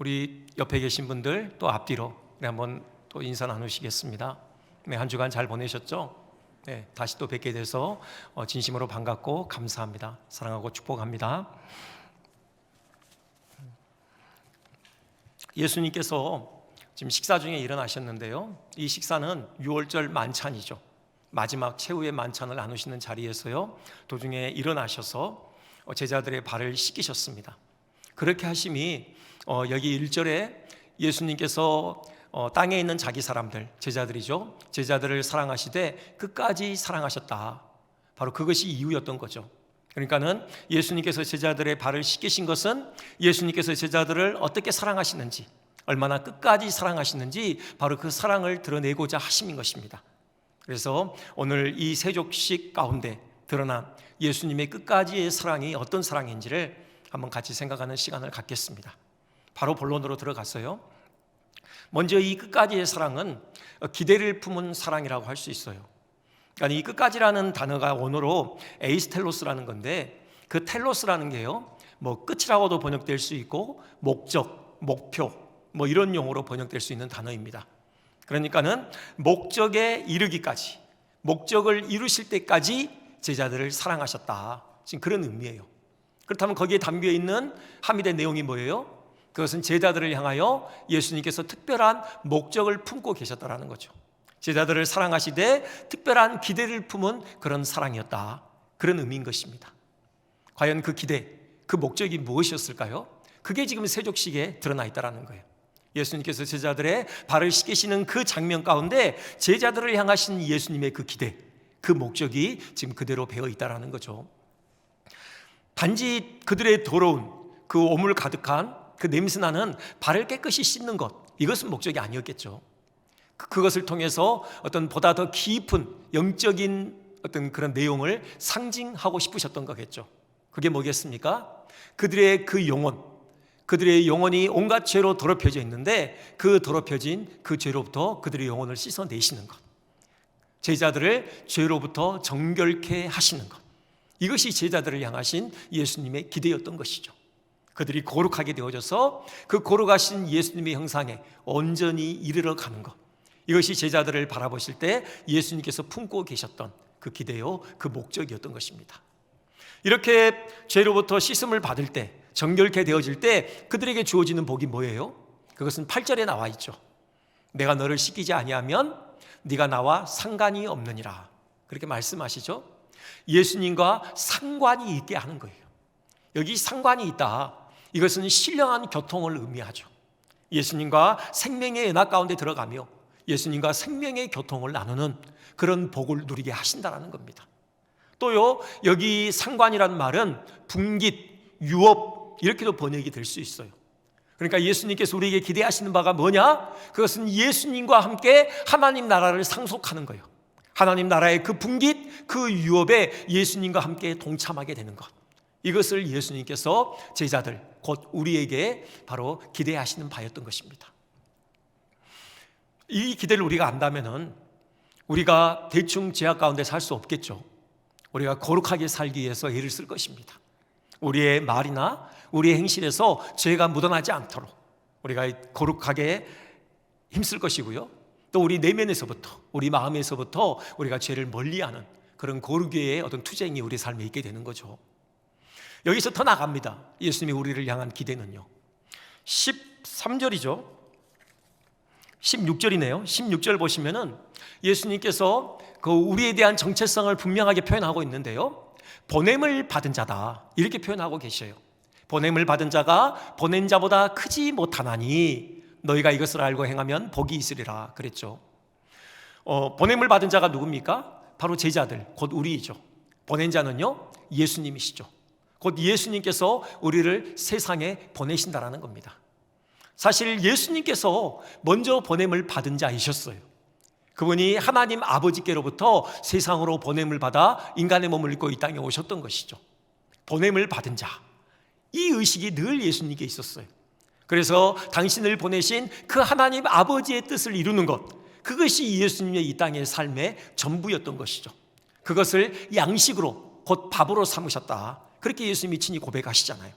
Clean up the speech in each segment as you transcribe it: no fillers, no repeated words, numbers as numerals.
우리 옆에 계신 분들 또 앞뒤로 한번 또 인사 나누시겠습니다. 네, 한 주간 잘 보내셨죠? 네, 다시 또 뵙게 돼서 진심으로 반갑고 감사합니다. 사랑하고 축복합니다. 예수님께서 지금 식사 중에 일어나셨는데요, 이 식사는 유월절 만찬이죠. 마지막 최후의 만찬을 나누시는 자리에서요, 도중에 일어나셔서 제자들의 발을 씻기셨습니다. 그렇게 하심이 여기 1절에 예수님께서 땅에 있는 자기 사람들, 제자들이죠, 제자들을 사랑하시되 끝까지 사랑하셨다. 바로 그것이 이유였던 거죠. 그러니까는 예수님께서 제자들의 발을 씻기신 것은 예수님께서 제자들을 어떻게 사랑하시는지, 얼마나 끝까지 사랑하시는지 바로 그 사랑을 드러내고자 하심인 것입니다. 그래서 오늘 이 세족식 가운데 드러난 예수님의 끝까지의 사랑이 어떤 사랑인지를 한번 같이 생각하는 시간을 갖겠습니다. 바로 본론으로 들어갔어요. 먼저 이 끝까지의 사랑은 기대를 품은 사랑이라고 할 수 있어요. 그러니까 이 끝까지라는 단어가 원어로 에이스텔로스라는 건데, 그 텔로스라는 게요, 뭐 끝이라고도 번역될 수 있고 목적, 목표 뭐 이런 용어로 번역될 수 있는 단어입니다. 그러니까는 목적에 이르기까지, 목적을 이루실 때까지 제자들을 사랑하셨다, 지금 그런 의미예요. 그렇다면 거기에 담겨 있는 함의된 내용이 뭐예요? 그것은 제자들을 향하여 예수님께서 특별한 목적을 품고 계셨다라는 거죠. 제자들을 사랑하시되 특별한 기대를 품은 그런 사랑이었다, 그런 의미인 것입니다. 과연 그 기대, 그 목적이 무엇이었을까요? 그게 지금 세족식에 드러나 있다는 거예요. 예수님께서 제자들의 발을 씻기시는 그 장면 가운데 제자들을 향하신 예수님의 그 기대, 그 목적이 지금 그대로 배어 있다는 거죠. 단지 그들의 더러운 그 오물 가득한 그 냄새나는 발을 깨끗이 씻는 것, 이것은 목적이 아니었겠죠. 그것을 통해서 어떤 보다 더 깊은 영적인 어떤 그런 내용을 상징하고 싶으셨던 거겠죠. 그게 뭐겠습니까? 그들의 그 영혼, 그들의 영혼이 온갖 죄로 더럽혀져 있는데 그 더럽혀진 그 죄로부터 그들의 영혼을 씻어내시는 것, 제자들을 죄로부터 정결케 하시는 것, 이것이 제자들을 향하신 예수님의 기대였던 것이죠. 그들이 거룩하게 되어져서 그 거룩하신 예수님의 형상에 온전히 이르러 가는 것, 이것이 제자들을 바라보실 때 예수님께서 품고 계셨던 그 기대요, 그 목적이었던 것입니다. 이렇게 죄로부터 씻음을 받을 때, 정결케 되어질 때 그들에게 주어지는 복이 뭐예요? 그것은 8절에 나와 있죠. 내가 너를 씻기지 아니하면 네가 나와 상관이 없느니라, 그렇게 말씀하시죠. 예수님과 상관이 있게 하는 거예요. 여기 상관이 있다, 이것은 신령한 교통을 의미하죠. 예수님과 생명의 연합 가운데 들어가며 예수님과 생명의 교통을 나누는 그런 복을 누리게 하신다는 겁니다. 또요, 여기 상관이라는 말은 분깃, 유업 이렇게도 번역이 될 수 있어요. 그러니까 예수님께서 우리에게 기대하시는 바가 뭐냐? 그것은 예수님과 함께 하나님 나라를 상속하는 거예요. 하나님 나라의 그 분깃, 그 유업에 예수님과 함께 동참하게 되는 것, 이것을 예수님께서 제자들, 곧 우리에게 바로 기대하시는 바였던 것입니다. 이 기대를 우리가 안다면은 우리가 대충 죄악 가운데 살 수 없겠죠. 우리가 거룩하게 살기 위해서 애를 쓸 것입니다. 우리의 말이나 우리의 행실에서 죄가 묻어나지 않도록 우리가 거룩하게 힘쓸 것이고요, 또 우리 내면에서부터, 우리 마음에서부터 우리가 죄를 멀리하는 그런 거룩의 어떤 투쟁이 우리 삶에 있게 되는 거죠. 여기서 더 나갑니다. 예수님이 우리를 향한 기대는요, 13절이죠 16절이네요 16절 보시면은 예수님께서 그 우리에 대한 정체성을 분명하게 표현하고 있는데요, 보냄을 받은 자다, 이렇게 표현하고 계셔요. 보냄을 받은 자가 보낸 자보다 크지 못하나니 너희가 이것을 알고 행하면 복이 있으리라 그랬죠. 보냄을 받은 자가 누굽니까? 바로 제자들, 곧 우리이죠. 보낸 자는요, 예수님이시죠. 곧 예수님께서 우리를 세상에 보내신다라는 겁니다. 사실 예수님께서 먼저 보냄을 받은 자이셨어요. 그분이 하나님 아버지께로부터 세상으로 보냄을 받아 인간의 몸을 입고 이 땅에 오셨던 것이죠. 보냄을 받은 자, 이 의식이 늘 예수님께 있었어요. 그래서 당신을 보내신 그 하나님 아버지의 뜻을 이루는 것, 그것이 예수님의 이 땅의 삶의 전부였던 것이죠. 그것을 양식으로, 곧 밥으로 삼으셨다, 그렇게 예수님이 친히 고백하시잖아요.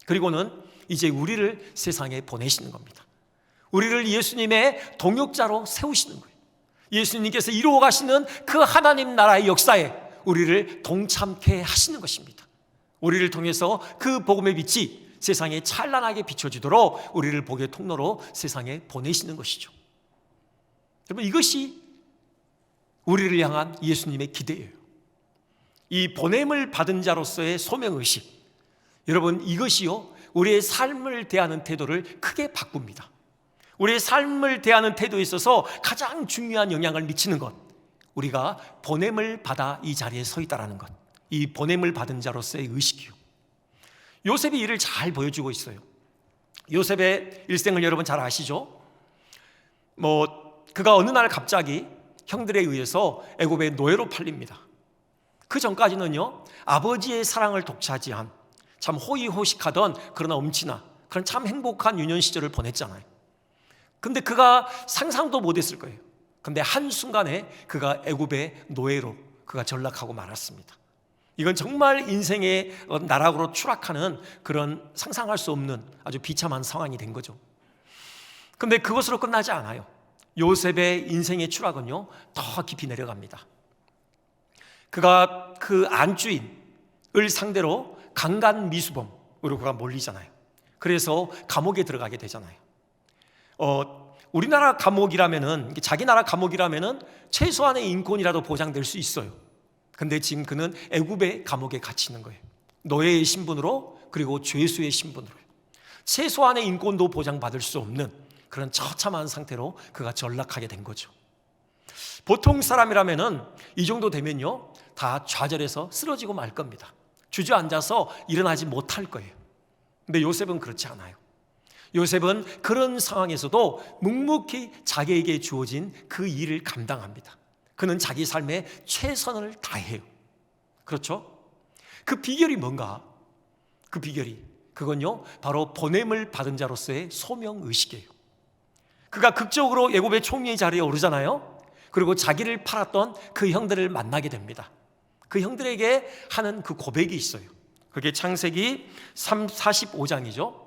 그리고는 이제 우리를 세상에 보내시는 겁니다. 우리를 예수님의 동역자로 세우시는 거예요. 예수님께서 이루어 가시는 그 하나님 나라의 역사에 우리를 동참케 하시는 것입니다. 우리를 통해서 그 복음의 빛이 세상에 찬란하게 비춰지도록 우리를 복의 통로로 세상에 보내시는 것이죠. 여러분, 이것이 우리를 향한 예수님의 기대예요. 이 보냄을 받은 자로서의 소명의식, 여러분, 이것이요 우리의 삶을 대하는 태도를 크게 바꿉니다. 우리의 삶을 대하는 태도에 있어서 가장 중요한 영향을 미치는 것, 우리가 보냄을 받아 이 자리에 서 있다는 것, 이 보냄을 받은 자로서의 의식이요. 요셉이 이를 잘 보여주고 있어요. 요셉의 일생을 여러분 잘 아시죠? 그가 어느 날 갑자기 형들에 의해서 애굽의 노예로 팔립니다. 그 전까지는요 아버지의 사랑을 독차지한 참 호의호식하던, 그러나 엄친아 그런 참 행복한 유년 시절을 보냈잖아요. 근데 그가 상상도 못했을 거예요. 근데 한순간에 그가 애굽의 노예로 그가 전락하고 말았습니다. 이건 정말 인생의 나락으로 추락하는 그런 상상할 수 없는 아주 비참한 상황이 된 거죠. 근데 그것으로 끝나지 않아요. 요셉의 인생의 추락은요 더 깊이 내려갑니다. 그가 그 안주인을 상대로 강간 미수범으로 그가 몰리잖아요. 그래서 감옥에 들어가게 되잖아요. 우리나라 감옥이라면은, 자기 나라 감옥이라면은 최소한의 인권이라도 보장될 수 있어요. 근데 지금 그는 애굽의 감옥에 갇히는 거예요. 노예의 신분으로, 그리고 죄수의 신분으로요. 최소한의 인권도 보장받을 수 없는 그런 처참한 상태로 그가 전락하게 된 거죠. 보통 사람이라면은 이 정도 되면요 다 좌절해서 쓰러지고 말 겁니다. 주저앉아서 일어나지 못할 거예요. 근데 요셉은 그렇지 않아요. 요셉은 그런 상황에서도 묵묵히 자기에게 주어진 그 일을 감당합니다. 그는 자기 삶에 최선을 다해요. 그렇죠? 그 비결이 뭔가? 그 비결이, 그건요 바로 보냄을 받은 자로서의 소명의식이에요. 그가 극적으로 애굽의 총리의 자리에 오르잖아요. 그리고 자기를 팔았던 그 형들을 만나게 됩니다. 그 형들에게 하는 그 고백이 있어요. 그게 창세기 45장이죠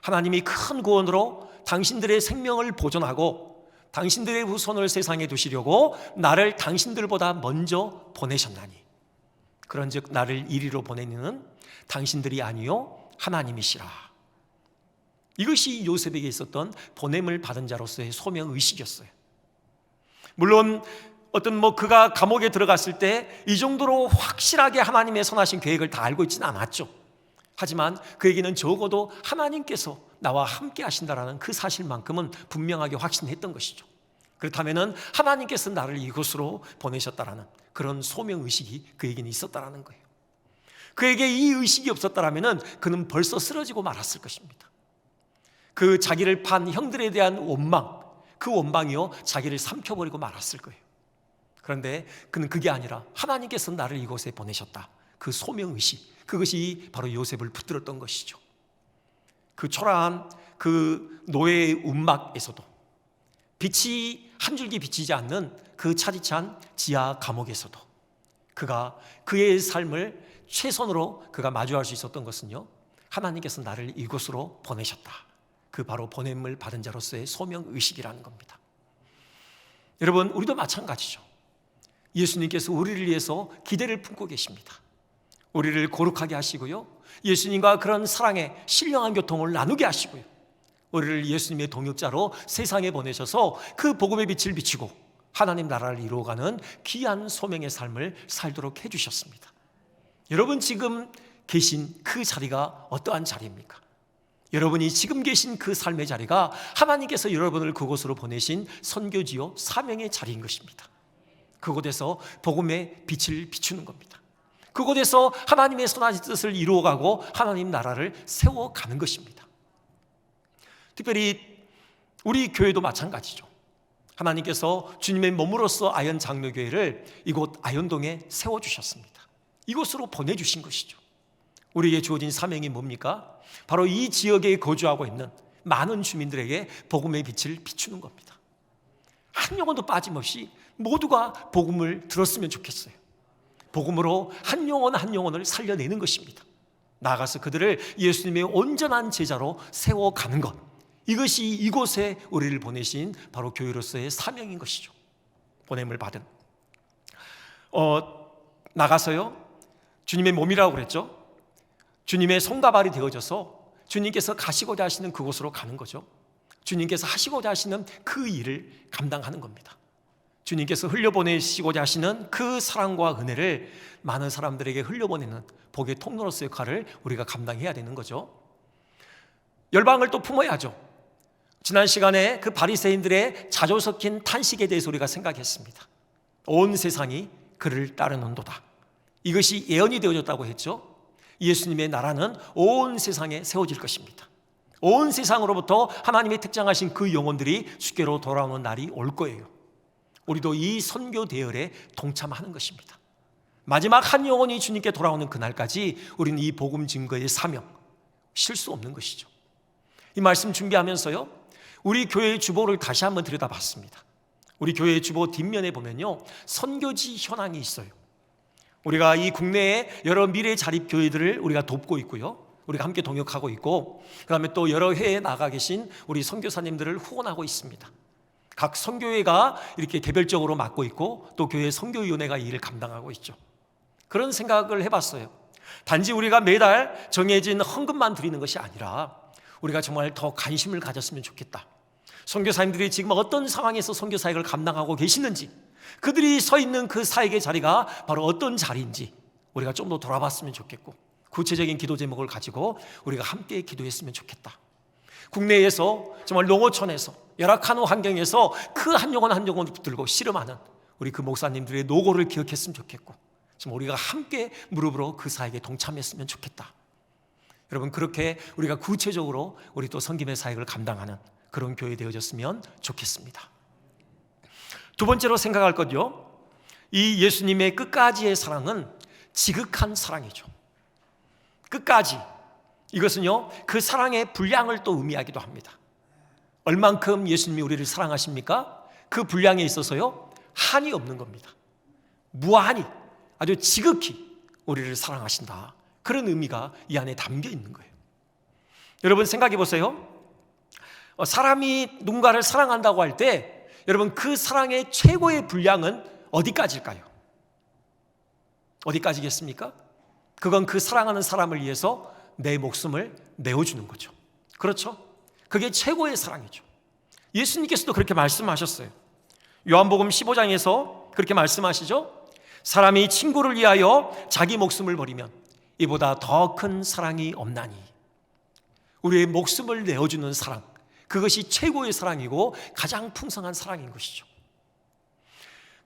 하나님이 큰 구원으로 당신들의 생명을 보존하고 당신들의 후손을 세상에 두시려고 나를 당신들보다 먼저 보내셨나니, 그런즉 나를 이리로 보내는 당신들이 아니요 하나님이시라. 이것이 요셉에게 있었던 보냄을 받은 자로서의 소명의식이었어요. 물론 그가 감옥에 들어갔을 때 이 정도로 확실하게 하나님의 선하신 계획을 다 알고 있지는 않았죠. 하지만 그에게는 적어도 하나님께서 나와 함께 하신다라는 그 사실만큼은 분명하게 확신했던 것이죠. 그렇다면 하나님께서 나를 이곳으로 보내셨다라는 그런 소명의식이 그에게는 있었다라는 거예요. 그에게 이 의식이 없었다라면 그는 벌써 쓰러지고 말았을 것입니다. 그 자기를 판 형들에 대한 원망, 그 원망이요 자기를 삼켜버리고 말았을 거예요. 그런데 그는 그게 아니라 하나님께서 나를 이곳에 보내셨다, 그 소명의식, 그것이 바로 요셉을 붙들었던 것이죠. 그 초라한 그 노예의 움막에서도, 빛이 한 줄기 비치지 않는 그 차디찬 지하 감옥에서도 그가 그의 삶을 최선으로 그가 마주할 수 있었던 것은요 하나님께서 나를 이곳으로 보내셨다, 그 바로 보냄을 받은 자로서의 소명의식이라는 겁니다. 여러분, 우리도 마찬가지죠. 예수님께서 우리를 위해서 기대를 품고 계십니다. 우리를 거룩하게 하시고요, 예수님과 그런 사랑의 신령한 교통을 나누게 하시고요, 우리를 예수님의 동역자로 세상에 보내셔서 그 복음의 빛을 비치고 하나님 나라를 이루어가는 귀한 소명의 삶을 살도록 해주셨습니다. 여러분 지금 계신 그 자리가 어떠한 자리입니까? 여러분이 지금 계신 그 삶의 자리가 하나님께서 여러분을 그곳으로 보내신 선교지요 사명의 자리인 것입니다. 그곳에서 복음의 빛을 비추는 겁니다. 그곳에서 하나님의 선한 뜻을 이루어가고 하나님 나라를 세워가는 것입니다. 특별히 우리 교회도 마찬가지죠. 하나님께서 주님의 몸으로서 아현 장로교회를 이곳 아현동에 세워주셨습니다. 이곳으로 보내주신 것이죠. 우리에게 주어진 사명이 뭡니까? 바로 이 지역에 거주하고 있는 많은 주민들에게 복음의 빛을 비추는 겁니다. 한 영혼도 빠짐없이 모두가 복음을 들었으면 좋겠어요. 복음으로 한 영혼 한 영혼을 살려내는 것입니다. 나아가서 그들을 예수님의 온전한 제자로 세워가는 것, 이것이 이곳에 우리를 보내신 바로 교회로서의 사명인 것이죠. 보냄을 받은 나가서요, 주님의 몸이라고 그랬죠. 주님의 손가발이 되어져서 주님께서 가시고자 하시는 그곳으로 가는 거죠. 주님께서 하시고자 하시는 그 일을 감당하는 겁니다. 주님께서 흘려보내시고자 하시는 그 사랑과 은혜를 많은 사람들에게 흘려보내는 복의 통로로서의 역할을 우리가 감당해야 되는 거죠. 열방을 또 품어야죠. 지난 시간에 그 바리새인들의 자조 섞인 탄식에 대해서 우리가 생각했습니다. 온 세상이 그를 따르는도다. 이것이 예언이 되어졌다고 했죠. 예수님의 나라는 온 세상에 세워질 것입니다. 온 세상으로부터 하나님이 특정하신 그 영혼들이 주께로 돌아오는 날이 올 거예요. 우리도 이 선교 대열에 동참하는 것입니다. 마지막 한 영혼이 주님께 돌아오는 그날까지 우리는 이 복음 증거의 사명 쉴 수 없는 것이죠. 이 말씀 준비하면서요, 우리 교회의 주보를 다시 한번 들여다봤습니다. 우리 교회의 주보 뒷면에 보면요, 선교지 현황이 있어요. 우리가 이 국내의 여러 미래 자립 교회들을 우리가 돕고 있고요, 우리가 함께 동역하고 있고, 그 다음에 또 여러 해에 나가 계신 우리 선교사님들을 후원하고 있습니다. 각 선교회가 이렇게 개별적으로 맡고 있고, 또 교회 선교위원회가 이 일을 감당하고 있죠. 그런 생각을 해봤어요. 단지 우리가 매달 정해진 헌금만 드리는 것이 아니라 우리가 정말 더 관심을 가졌으면 좋겠다. 선교사님들이 지금 어떤 상황에서 선교 사역을 감당하고 계시는지, 그들이 서 있는 그 사역의 자리가 바로 어떤 자리인지 우리가 좀 더 돌아봤으면 좋겠고, 구체적인 기도 제목을 가지고 우리가 함께 기도했으면 좋겠다. 국내에서 정말 농어촌에서 열악한 환경에서 그 한 영혼 한 영혼 붙들고 씨름하는 우리 그 목사님들의 노고를 기억했으면 좋겠고, 지금 우리가 함께 무릎으로 그 사역에 동참했으면 좋겠다. 여러분, 그렇게 우리가 구체적으로 우리 또 섬김의 사역을 감당하는 그런 교회 되어졌으면 좋겠습니다. 두 번째로 생각할 것요, 이 예수님의 끝까지의 사랑은 지극한 사랑이죠. 끝까지. 이것은요, 그 사랑의 분량을 또 의미하기도 합니다. 얼만큼 예수님이 우리를 사랑하십니까? 그 분량에 있어서요, 한이 없는 겁니다. 무한히, 아주 지극히 우리를 사랑하신다. 그런 의미가 이 안에 담겨 있는 거예요. 여러분 생각해 보세요. 사람이 누군가를 사랑한다고 할 때 여러분, 그 사랑의 최고의 분량은 어디까지일까요? 어디까지겠습니까? 그건 그 사랑하는 사람을 위해서 내 목숨을 내어주는 거죠. 그렇죠? 그게 최고의 사랑이죠. 예수님께서도 그렇게 말씀하셨어요. 요한복음 15장에서 그렇게 말씀하시죠. 사람이 친구를 위하여 자기 목숨을 버리면 이보다 더 큰 사랑이 없나니. 우리의 목숨을 내어주는 사랑, 그것이 최고의 사랑이고 가장 풍성한 사랑인 것이죠.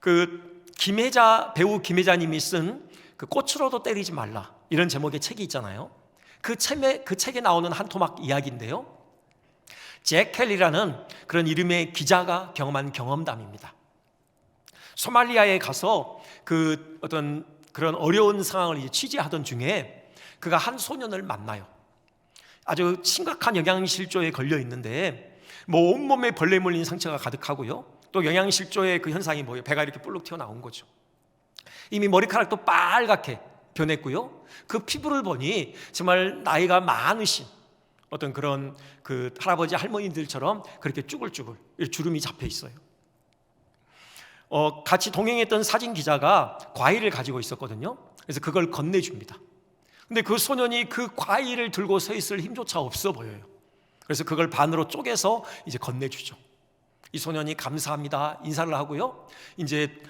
그 배우 김혜자님이 쓴 그 꽃으로도 때리지 말라, 이런 제목의 책이 있잖아요. 그 책에 나오는 한 토막 이야기인데요, 잭 켈리라는 그런 이름의 기자가 경험한 경험담입니다. 소말리아에 가서 그 어떤 그런 어려운 상황을 이제 취재하던 중에 그가 한 소년을 만나요. 아주 심각한 영양실조에 걸려 있는데 뭐 온몸에 벌레 물린 상처가 가득하고요, 또 영양실조의 그 현상이 뭐예요? 배가 이렇게 볼록 튀어나온 거죠. 이미 머리카락도 빨갛게 변했고요, 그 피부를 보니 정말 나이가 많으신 어떤 그런 그 할아버지 할머니들처럼 그렇게 쭈글쭈글 주름이 잡혀 있어요. 같이 동행했던 사진 기자가 과일을 가지고 있었거든요. 그래서 그걸 건네줍니다. 근데 그 소년이 그 과일을 들고 서 있을 힘조차 없어 보여요. 그래서 그걸 반으로 쪼개서 이제 건네주죠. 이 소년이 감사합니다 인사를 하고요, 이제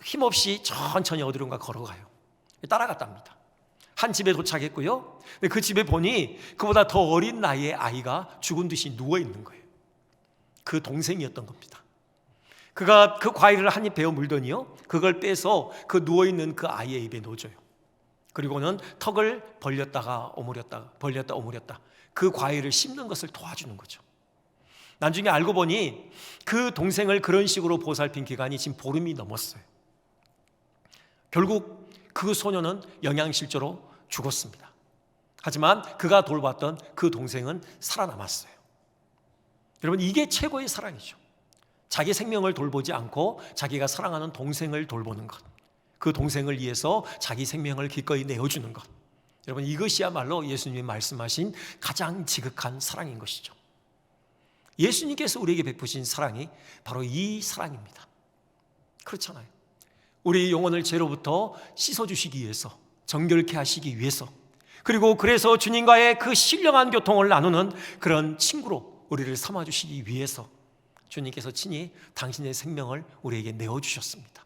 힘없이 천천히 어디론가 걸어가요. 따라갔답니다. 한 집에 도착했고요, 근데 그 집에 보니 그보다 더 어린 나이의 아이가 죽은 듯이 누워 있는 거예요. 그 동생이었던 겁니다. 그가 그 과일을 한 입 베어 물더니요, 그걸 빼서 그 누워있는 그 아이의 입에 넣어줘요. 그리고는 턱을 벌렸다 오므렸다 그 과일을 씹는 것을 도와주는 거죠. 나중에 알고 보니 그 동생을 그런 식으로 보살핀 기간이 지금 보름이 넘었어요. 결국 그 소년은 영양실조로 죽었습니다. 하지만 그가 돌봤던 그 동생은 살아남았어요. 여러분, 이게 최고의 사랑이죠. 자기 생명을 돌보지 않고 자기가 사랑하는 동생을 돌보는 것, 그 동생을 위해서 자기 생명을 기꺼이 내어주는 것, 여러분, 이것이야말로 예수님이 말씀하신 가장 지극한 사랑인 것이죠. 예수님께서 우리에게 베푸신 사랑이 바로 이 사랑입니다. 그렇잖아요. 우리 영혼을 죄로부터 씻어주시기 위해서, 정결케 하시기 위해서, 그리고 그래서 주님과의 그 신령한 교통을 나누는 그런 친구로 우리를 삼아주시기 위해서 주님께서 친히 당신의 생명을 우리에게 내어주셨습니다.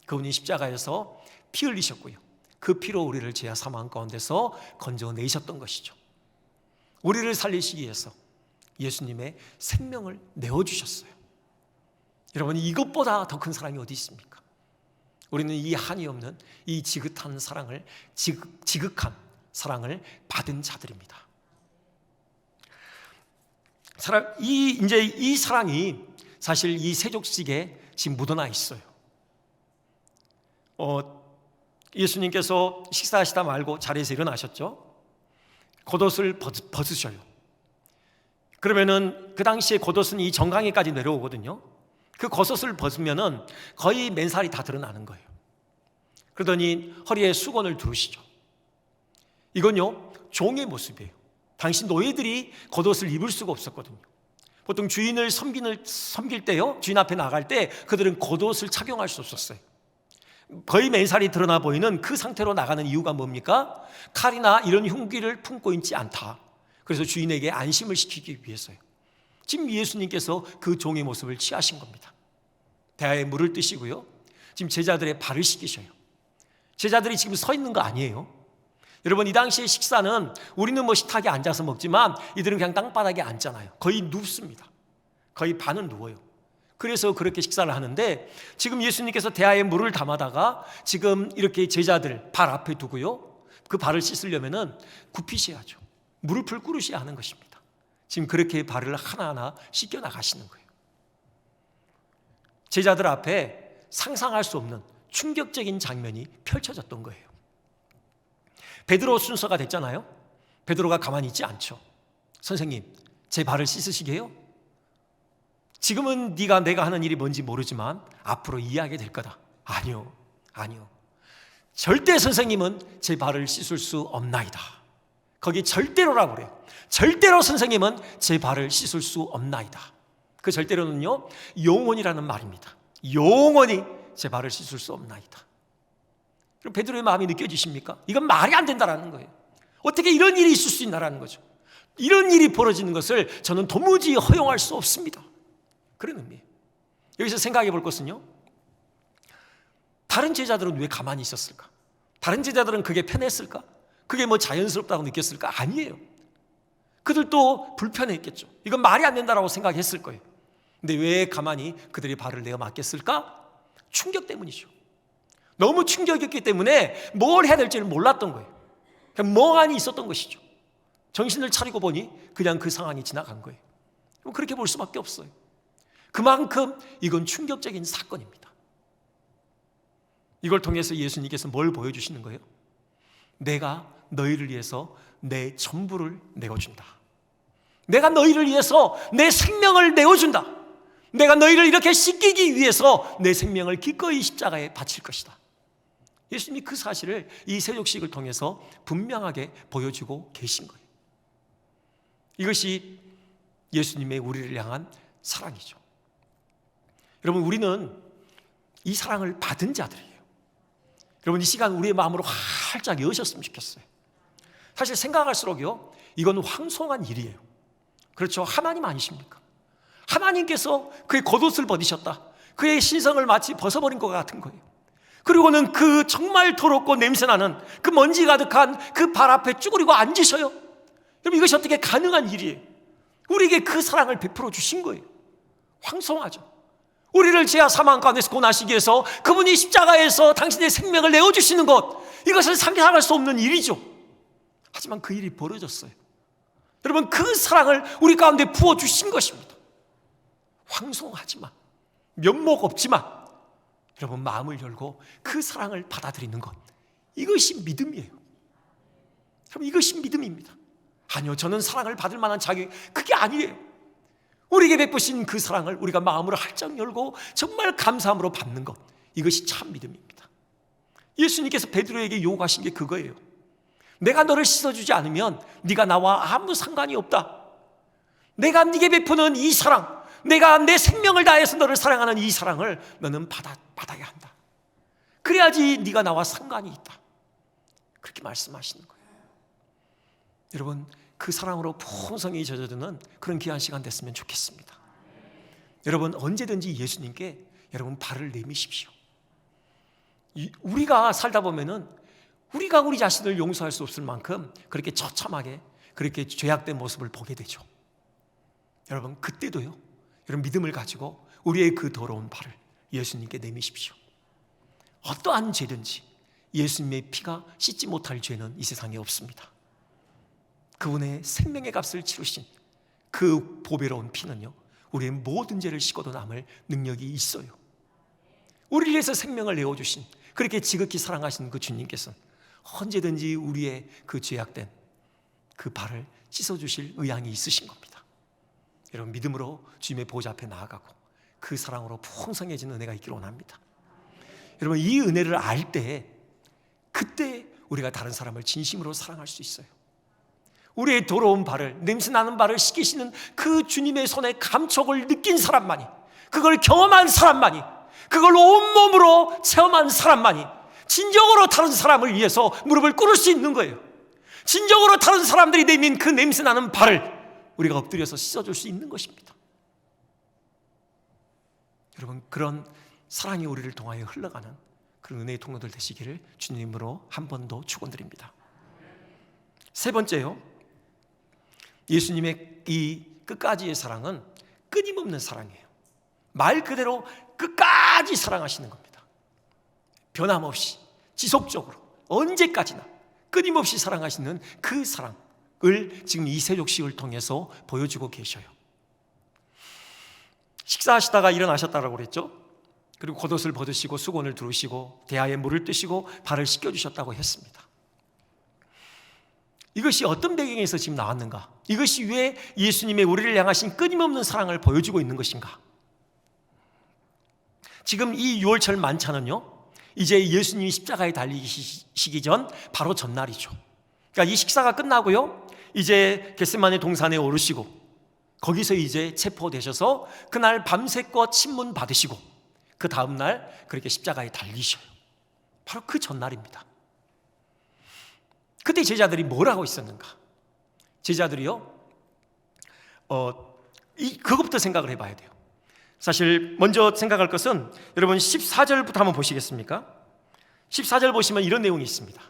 그분이 십자가에서 피 흘리셨고요, 그 피로 우리를 죄와 사망 가운데서 건져내셨던 것이죠. 우리를 살리시기 위해서 예수님의 생명을 내어주셨어요. 여러분, 이것보다 더 큰 사랑이 어디 있습니까? 우리는 이 한이 없는 이 지극한 사랑을, 지극한 사랑을 받은 자들입니다. 이 사랑이 사실 이 세족식에 지금 묻어나 있어요. 예수님께서 식사하시다 말고 자리에서 일어나셨죠. 겉옷을 벗으셔요. 그러면은 그 당시에 겉옷은 이 정강이까지 내려오거든요. 그 겉옷을 벗으면은 거의 맨살이 다 드러나는 거예요. 그러더니 허리에 수건을 두르시죠. 이건요, 종의 모습이에요. 당시 노예들이 겉옷을 입을 수가 없었거든요. 보통 주인을 섬길 때요, 주인 앞에 나갈 때 그들은 겉옷을 착용할 수 없었어요. 거의 맨살이 드러나 보이는 그 상태로 나가는 이유가 뭡니까? 칼이나 이런 흉기를 품고 있지 않다. 그래서 주인에게 안심을 시키기 위해서요. 지금 예수님께서 그 종의 모습을 취하신 겁니다. 대야에 물을 뜨시고요, 지금 제자들의 발을 씻기셔요. 제자들이 지금 서 있는 거 아니에요. 여러분, 이 당시의 식사는 우리는 뭐 식탁에 앉아서 먹지만 이들은 그냥 땅바닥에 앉잖아요. 거의 눕습니다. 거의 반은 누워요. 그래서 그렇게 식사를 하는데, 지금 예수님께서 대야에 물을 담아다가 지금 이렇게 제자들 발 앞에 두고요, 그 발을 씻으려면은 굽히셔야죠. 무릎을 꿇으셔야 하는 것입니다. 지금 그렇게 발을 하나하나 씻겨 나가시는 거예요. 제자들 앞에 상상할 수 없는 충격적인 장면이 펼쳐졌던 거예요. 베드로 순서가 됐잖아요. 베드로가 가만히 있지 않죠. 선생님, 제 발을 씻으시게요? 지금은 내가 하는 일이 뭔지 모르지만 앞으로 이해하게 될 거다. 아니요. 절대 선생님은 제 발을 씻을 수 없나이다. 거기 절대로라고 그래요. 절대로 선생님은 제 발을 씻을 수 없나이다. 그 절대로는요, 영원이라는 말입니다. 영원히 제 발을 씻을 수 없나이다. 그럼 베드로의 마음이 느껴지십니까? 이건 말이 안 된다라는 거예요. 어떻게 이런 일이 있을 수 있나라는 거죠. 이런 일이 벌어지는 것을 저는 도무지 허용할 수 없습니다. 그런 의미예요. 여기서 생각해 볼 것은요, 다른 제자들은 왜 가만히 있었을까? 다른 제자들은 그게 편했을까? 그게 뭐 자연스럽다고 느꼈을까? 아니에요. 그들도 불편했겠죠. 이건 말이 안 된다라고 생각했을 거예요. 근데 왜 가만히 그들의 발을 내어 맡겼을까? 충격 때문이죠. 너무 충격이었기 때문에 뭘 해야 될지를 몰랐던 거예요. 그냥 멍하니 있었던 것이죠. 정신을 차리고 보니 그냥 그 상황이 지나간 거예요. 그렇게 볼 수밖에 없어요. 그만큼 이건 충격적인 사건입니다. 이걸 통해서 예수님께서 뭘 보여주시는 거예요? 내가 너희를 위해서 내 전부를 내어준다. 내가 너희를 위해서 내 생명을 내어준다. 내가 너희를 이렇게 씻기기 위해서 내 생명을 기꺼이 십자가에 바칠 것이다. 예수님이 그 사실을 이 세족식을 통해서 분명하게 보여주고 계신 거예요. 이것이 예수님의 우리를 향한 사랑이죠. 여러분, 우리는 이 사랑을 받은 자들이에요. 여러분, 이 시간 우리의 마음으로 활짝 여셨으면 좋겠어요. 사실 생각할수록요, 이건 황송한 일이에요. 그렇죠? 하나님 아니십니까? 하나님께서 그의 겉옷을 벗으셨다. 그의 신성을 마치 벗어버린 것 같은 거예요. 그리고는 그 정말 더럽고 냄새나는 그 먼지 가득한 그 발 앞에 쭈그리고 앉으셔요. 여러분, 이것이 어떻게 가능한 일이에요? 우리에게 그 사랑을 베풀어 주신 거예요. 황송하죠. 우리를 죄와 사망 가운데서 구원하시기 위해서 그분이 십자가에서 당신의 생명을 내어주시는 것, 이것을 상상할 수 없는 일이죠. 하지만 그 일이 벌어졌어요. 여러분, 그 사랑을 우리 가운데 부어주신 것입니다. 황송하지만, 면목 없지만 여러분, 마음을 열고 그 사랑을 받아들이는 것, 이것이 믿음이에요. 여러분, 이것이 믿음입니다. 아니요, 저는 사랑을 받을 만한 자격, 그게 아니에요. 우리에게 베푸신 그 사랑을 우리가 마음으로 활짝 열고 정말 감사함으로 받는 것, 이것이 참 믿음입니다. 예수님께서 베드로에게 요구하신 게 그거예요. 내가 너를 씻어주지 않으면 네가 나와 아무 상관이 없다. 내가 네게 베푸는 이 사랑, 내가 내 생명을 다해서 너를 사랑하는 이 사랑을 너는 받아야 한다. 그래야지 네가 나와 상관이 있다. 그렇게 말씀하시는 거예요. 여러분, 그 사랑으로 풍성히 젖어드는 그런 귀한 시간 됐으면 좋겠습니다. 여러분, 언제든지 예수님께 여러분 발을 내미십시오. 우리가 살다 보면은 우리가 우리 자신을 용서할 수 없을 만큼 그렇게 처참하게 그렇게 죄악된 모습을 보게 되죠. 여러분, 그때도요, 여러분 믿음을 가지고 우리의 그 더러운 발을 예수님께 내미십시오. 어떠한 죄든지 예수님의 피가 씻지 못할 죄는 이 세상에 없습니다. 그분의 생명의 값을 치르신 그 보배로운 피는요, 우리의 모든 죄를 씻어도 남을 능력이 있어요. 우리를 위해서 생명을 내어주신, 그렇게 지극히 사랑하신 그 주님께서는 언제든지 우리의 그 죄악된 그 발을 씻어주실 의향이 있으신 겁니다. 여러분, 믿음으로 주님의 보좌 앞에 나아가고 그 사랑으로 풍성해진 은혜가 있기를 원합니다. 여러분, 이 은혜를 알 때, 그때 우리가 다른 사람을 진심으로 사랑할 수 있어요. 우리의 더러운 발을, 냄새나는 발을 씻기시는 그 주님의 손의 감촉을 느낀 사람만이, 그걸 경험한 사람만이, 그걸 온몸으로 체험한 사람만이 진정으로 다른 사람을 위해서 무릎을 꿇을 수 있는 거예요. 진정으로 다른 사람들이 내민 그 냄새나는 발을 우리가 엎드려서 씻어줄 수 있는 것입니다. 여러분, 그런 사랑이 우리를 통하여 흘러가는 그런 은혜의 통로들 되시기를 주님으로 한 번 더 축원드립니다. 세 번째요, 예수님의 이 끝까지의 사랑은 끊임없는 사랑이에요. 말 그대로 끝까지 사랑하시는 겁니다. 변함없이, 지속적으로, 언제까지나 끊임없이 사랑하시는 그 사랑을 지금 이 세족식을 통해서 보여주고 계셔요. 식사하시다가 일어나셨다고 그랬죠. 그리고 겉옷을 벗으시고 수건을 두르시고 대야에 물을 뜨시고 발을 씻겨주셨다고 했습니다. 이것이 어떤 배경에서 지금 나왔는가? 이것이 왜 예수님의 우리를 향하신 끊임없는 사랑을 보여주고 있는 것인가? 지금 이 유월절 만찬은요, 이제 예수님이 십자가에 달리시기 전 바로 전날이죠. 그러니까 이 식사가 끝나고요, 이제 겟세마네 동산에 오르시고 거기서 이제 체포되셔서 그날 밤새껏 신문 받으시고 그 다음날 그렇게 십자가에 달리셔요. 바로 그 전날입니다. 그때 제자들이 뭘 하고 있었는가? 제자들이요, 그것부터 생각을 해봐야 돼요. 사실 먼저 생각할 것은, 여러분 14절부터 한번 보시겠습니까? 14절 보시면 이런 내용이 있습니다.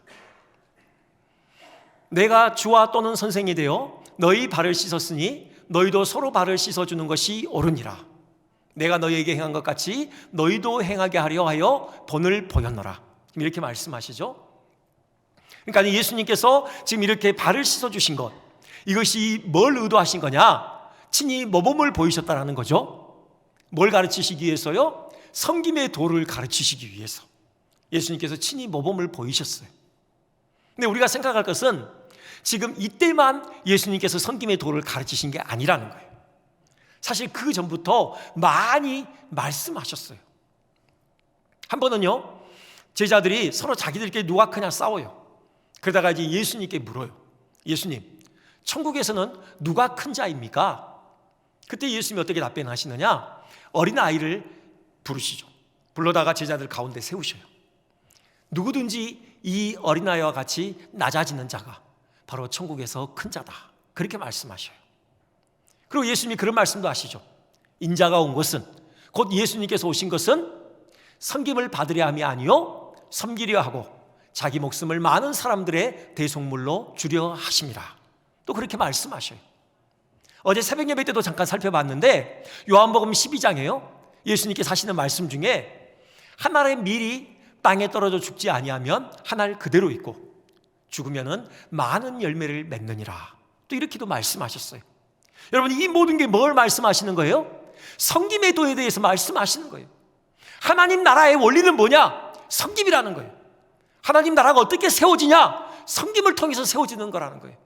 내가 주와 또는 선생이 되어 너희 발을 씻었으니 너희도 서로 발을 씻어주는 것이 옳으니라. 내가 너희에게 행한 것 같이 너희도 행하게 하려 하여 본을 보였노라. 이렇게 말씀하시죠. 그러니까 예수님께서 지금 이렇게 발을 씻어주신 것, 이것이 뭘 의도하신 거냐? 친히 모범을 보이셨다는 거죠. 뭘 가르치시기 위해서요? 섬김의 도를 가르치시기 위해서 예수님께서 친히 모범을 보이셨어요. 근데 우리가 생각할 것은 지금 이때만 예수님께서 섬김의 도를 가르치신 게 아니라는 거예요. 사실 그 전부터 많이 말씀하셨어요. 한 번은요, 제자들이 서로 자기들끼리 누가 크냐 싸워요. 그러다가 이제 예수님께 물어요. 예수님, 천국에서는 누가 큰 자입니까? 그때 예수님이 어떻게 답변하시느냐? 어린아이를 부르시죠. 불러다가 제자들 가운데 세우셔요. 누구든지 이 어린아이와 같이 낮아지는 자가 바로 천국에서 큰 자다, 그렇게 말씀하셔요. 그리고 예수님이 그런 말씀도 하시죠. 인자가 온 것은, 곧 예수님께서 오신 것은 섬김을 받으려 함이 아니요 섬기려 하고 자기 목숨을 많은 사람들의 대속물로 주려 하심이라. 또 그렇게 말씀하셔요. 어제 새벽 예배 때도 잠깐 살펴봤는데 요한복음 12장에요, 예수님께서 하시는 말씀 중에 한 알의 밀이 땅에 떨어져 죽지 아니하면 한 알 그대로 있고 죽으면은 많은 열매를 맺느니라. 또 이렇게도 말씀하셨어요. 여러분, 이 모든 게 뭘 말씀하시는 거예요? 섬김의 도에 대해서 말씀하시는 거예요. 하나님 나라의 원리는 뭐냐? 섬김이라는 거예요. 하나님 나라가 어떻게 세워지냐? 섬김을 통해서 세워지는 거라는 거예요.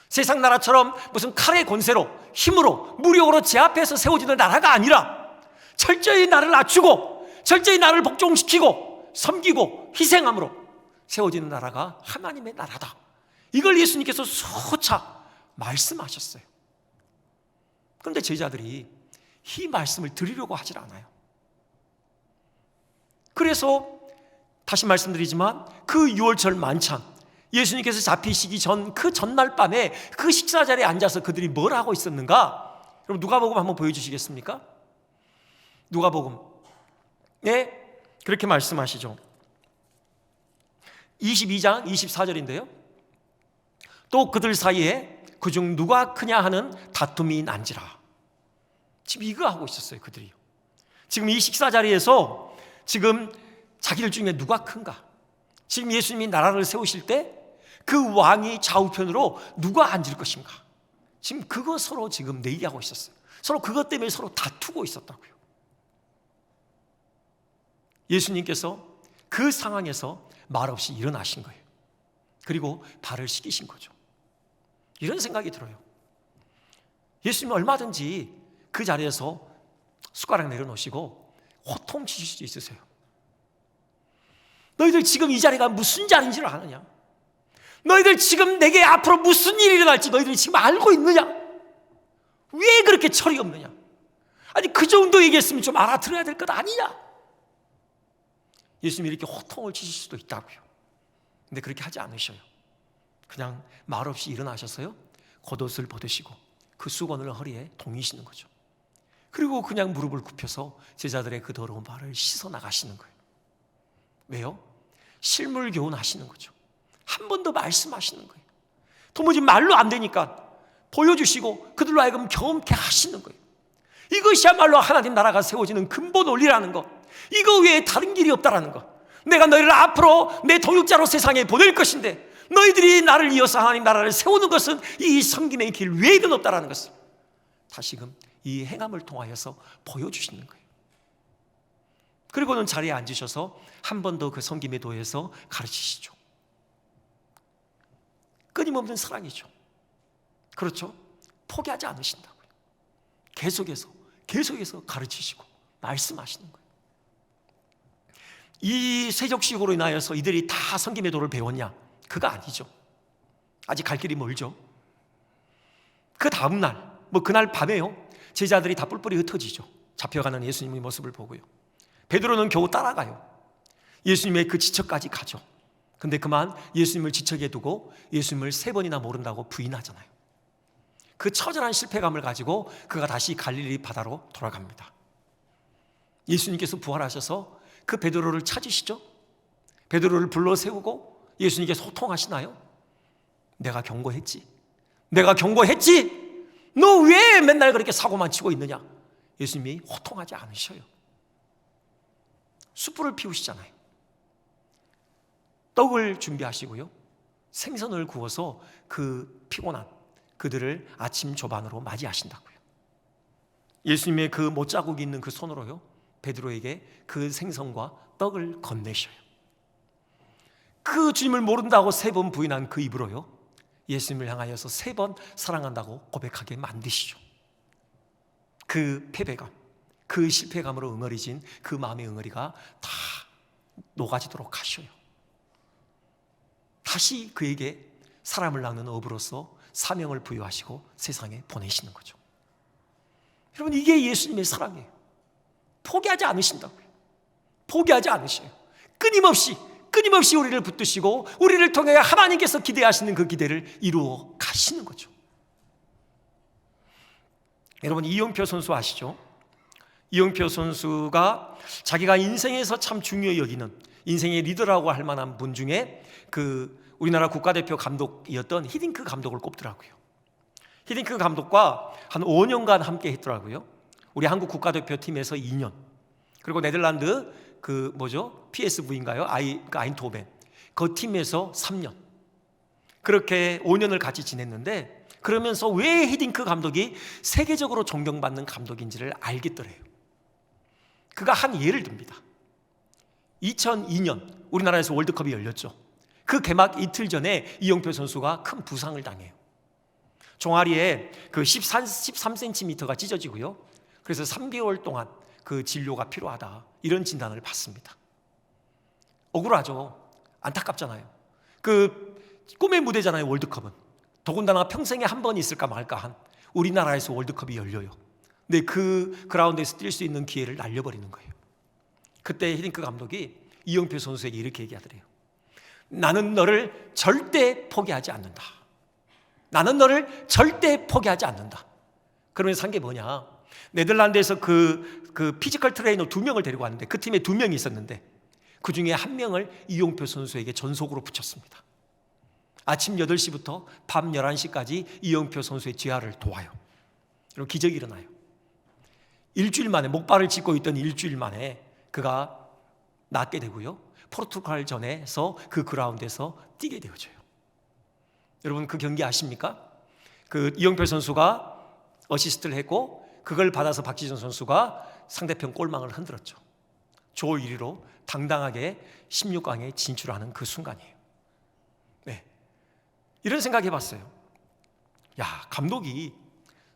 세상 나라처럼 무슨 칼의 권세로, 힘으로, 무력으로 제압해서 세워지는 나라가 아니라 철저히 나를 낮추고 철저히 나를 복종시키고 섬기고 희생함으로 세워지는 나라가 하나님의 나라다. 이걸 예수님께서 수차 말씀하셨어요. 그런데 제자들이 이 말씀을 들으려고 하질 않아요. 그래서 다시 말씀드리지만 그 유월절 만찬, 예수님께서 잡히시기 전 그 전날 밤에 그 식사 자리에 앉아서 그들이 뭘 하고 있었는가? 여러분 누가복음 한번 보여주시겠습니까? 누가복음 그렇게 말씀하시죠. 22장 24절인데요. 또 그들 사이에 그중 누가 크냐 하는 다툼이 난지라. 지금 이거 하고 있었어요. 그들이요. 지금 이 식사 자리에서 지금 자기들 중에 누가 큰가? 지금 예수님이 나라를 세우실 때 그 왕이 좌우편으로 누가 앉을 것인가? 지금 그거 서로 지금 내기하고 있었어요. 서로 그것 때문에 서로 다투고 있었다고요. 예수님께서 그 상황에서 말없이 일어나신 거예요. 그리고 발을 씻기신 거죠. 이런 생각이 들어요. 예수님은 얼마든지 그 자리에서 숟가락 내려놓으시고 호통치실 수 있으세요. 너희들 지금 이 자리가 무슨 자리인지를 아느냐? 너희들 지금 내게 앞으로 무슨 일이 일어날지 너희들이 지금 알고 있느냐? 왜 그렇게 철이 없느냐? 아니 그 정도 얘기했으면 좀 알아들어야 될 것 아니냐? 예수님이 이렇게 호통을 치실 수도 있다고요. 근데 그렇게 하지 않으셔요. 그냥 말없이 일어나셔서요, 겉옷을 벗으시고 그 수건을 허리에 동이시는 거죠. 그리고 그냥 무릎을 굽혀서 제자들의 그 더러운 발을 씻어 나가시는 거예요. 왜요? 실물 교훈하시는 거죠. 한 번 더 말씀하시는 거예요. 도무지 말로 안 되니까 보여주시고 그들로 하여금 경험케 하시는 거예요. 이것이야말로 하나님 나라가 세워지는 근본 원리라는 것, 이거 외에 다른 길이 없다라는 것. 내가 너희를 앞으로 내 동역자로 세상에 보낼 것인데 너희들이 나를 이어서 하나님 나라를 세우는 것은 이 섬김의 길 외에는 없다라는 것을 다시금 이 행함을 통하여서 보여주시는 거예요. 그리고는 자리에 앉으셔서 한 번 더 그 섬김의 도에서 가르치시죠. 끊임없는 사랑이죠. 그렇죠? 포기하지 않으신다고요. 계속해서 가르치시고 말씀하시는 거예요. 이 세족식으로 인하여서 이들이 다 섬김의 도를 배웠냐? 그거 아니죠. 아직 갈 길이 멀죠. 그 다음날, 그날 밤에요, 제자들이 다 뿔뿔이 흩어지죠. 잡혀가는 예수님의 모습을 보고요. 베드로는 겨우 따라가요. 예수님의 그 지척까지 가죠. 근데 그만 예수님을 지척에 두고 예수님을 3번이나 모른다고 부인하잖아요. 그 처절한 실패감을 가지고 그가 다시 갈릴리 바다로 돌아갑니다. 예수님께서 부활하셔서 그 베드로를 찾으시죠. 베드로를 불러 세우고 예수님께 소통하시나요? 내가 경고했지. 너 왜 맨날 그렇게 사고만 치고 있느냐? 예수님이 호통하지 않으셔요. 숯불을 피우시잖아요. 떡을 준비하시고요, 생선을 구워서 그 피곤한 그들을 아침 조반으로 맞이하신다고요. 예수님의 그 못자국이 있는 그 손으로요, 베드로에게 그 생선과 떡을 건네셔요. 그 주님을 모른다고 3번 부인한 그 입으로요, 예수님을 향하여서 3번 사랑한다고 고백하게 만드시죠. 그 패배감, 그 실패감으로 응어리진 그 마음의 응어리가 다 녹아지도록 하셔요. 다시 그에게 사람을 낳는 어부로서 사명을 부여하시고 세상에 보내시는 거죠. 여러분, 이게 예수님의 사랑이에요. 포기하지 않으신다고요. 포기하지 않으셔요. 끊임없이 우리를 붙드시고 우리를 통해 하나님께서 기대하시는 그 기대를 이루어 가시는 거죠. 여러분, 이영표 선수 아시죠? 이영표 선수가 자기가 인생에서 참 중요히 여기는 인생의 리더라고 할 만한 분 중에 그 우리나라 국가대표 감독이었던 히딩크 감독을 꼽더라고요. 히딩크 감독과 한 5년간 함께 했더라고요. 우리 한국 국가대표팀에서 2년, 그리고 네덜란드 PSV인가요? 아인토벤 그 팀에서 3년, 그렇게 5년을 같이 지냈는데, 그러면서 왜 히딩크 감독이 세계적으로 존경받는 감독인지를 알겠더래요. 그가 한 예를 듭니다. 2002년 우리나라에서 월드컵이 열렸죠. 그 개막 이틀 전에 이영표 선수가 큰 부상을 당해요. 종아리에 그 13cm가 찢어지고요. 그래서 3개월 동안 그 진료가 필요하다, 이런 진단을 받습니다. 억울하죠. 안타깝잖아요. 그 꿈의 무대잖아요. 월드컵은. 더군다나 평생에 한 번 있을까 말까 한 우리나라에서 월드컵이 열려요. 근데 그 그라운드에서 뛸 수 있는 기회를 날려버리는 거예요. 그때 히딩크 감독이 이영표 선수에게 이렇게 얘기하더래요. 나는 너를 절대 포기하지 않는다. 나는 너를 절대 포기하지 않는다. 그러면서 한 게 뭐냐, 네덜란드에서 그 피지컬 트레이너 2명을 데리고 왔는데 그 팀에 2명이 있었는데 그 중에 1명을 이용표 선수에게 전속으로 붙였습니다. 아침 8시부터 밤 11시까지 이용표 선수의 재활을 도와요. 그리고 기적이 일어나요. 일주일 만에, 목발을 짚고 있던 일주일 만에 그가 낫게 되고요, 포르투갈전에서 그 그라운드에서 뛰게 되어져요. 여러분, 그 경기 아십니까? 그 이용표 선수가 어시스트를 했고 그걸 받아서 박지성 선수가 상대편 골망을 흔들었죠. 조 1위로 당당하게 16강에 진출하는 그 순간이에요. 네. 이런 생각 해봤어요. 야, 감독이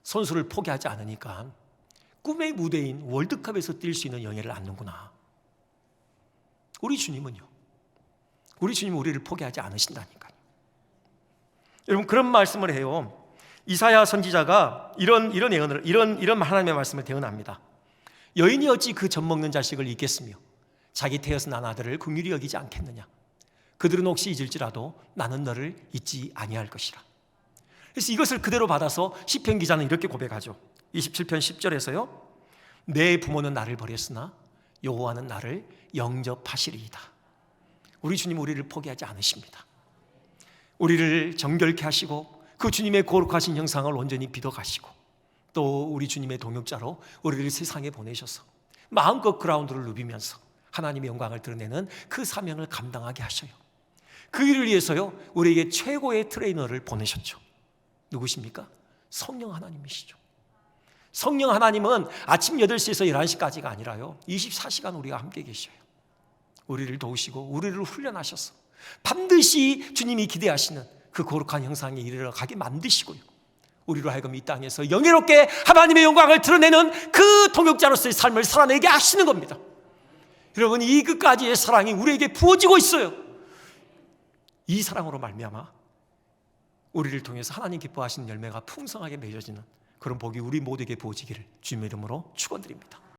선수를 포기하지 않으니까 꿈의 무대인 월드컵에서 뛸 수 있는 영예를 안는구나. 우리 주님은요, 우리 주님은 우리를 포기하지 않으신다니까요. 여러분, 그런 말씀을 해요. 이사야 선지자가 이런 예언을, 이런 하나님의 말씀을 대언합니다. 여인이 어찌 그 젖먹는 자식을 잊겠으며 자기 태어서 난 아들을 긍휼히 여기지 않겠느냐. 그들은 혹시 잊을지라도 나는 너를 잊지 아니할 것이라. 그래서 이것을 그대로 받아서 시편 기자는 이렇게 고백하죠. 27편 10절에서요. 내 부모는 나를 버렸으나 여호와는 나를 영접하시리이다. 우리 주님 우리를 포기하지 않으십니다. 우리를 정결케 하시고 그 주님의 거룩하신 형상을 온전히 빚어가시고 또 우리 주님의 동역자로 우리를 세상에 보내셔서 마음껏 그라운드를 누비면서 하나님의 영광을 드러내는 그 사명을 감당하게 하셔요. 그 일을 위해서요, 우리에게 최고의 트레이너를 보내셨죠. 누구십니까? 성령 하나님이시죠. 성령 하나님은 아침 8시에서 11시까지가 아니라요, 24시간 우리가 함께 계셔요. 우리를 도우시고 우리를 훈련하셔서 반드시 주님이 기대하시는 그 거룩한 형상에 이르러 가게 만드시고요, 우리로 하여금 이 땅에서 영예롭게 하나님의 영광을 드러내는 그 동역자로서의 삶을 살아내게 하시는 겁니다. 여러분, 이 끝까지의 사랑이 우리에게 부어지고 있어요. 이 사랑으로 말미암아 우리를 통해서 하나님 기뻐하시는 열매가 풍성하게 맺어지는 그런 복이 우리 모두에게 부어지기를 주님의 이름으로 축원드립니다.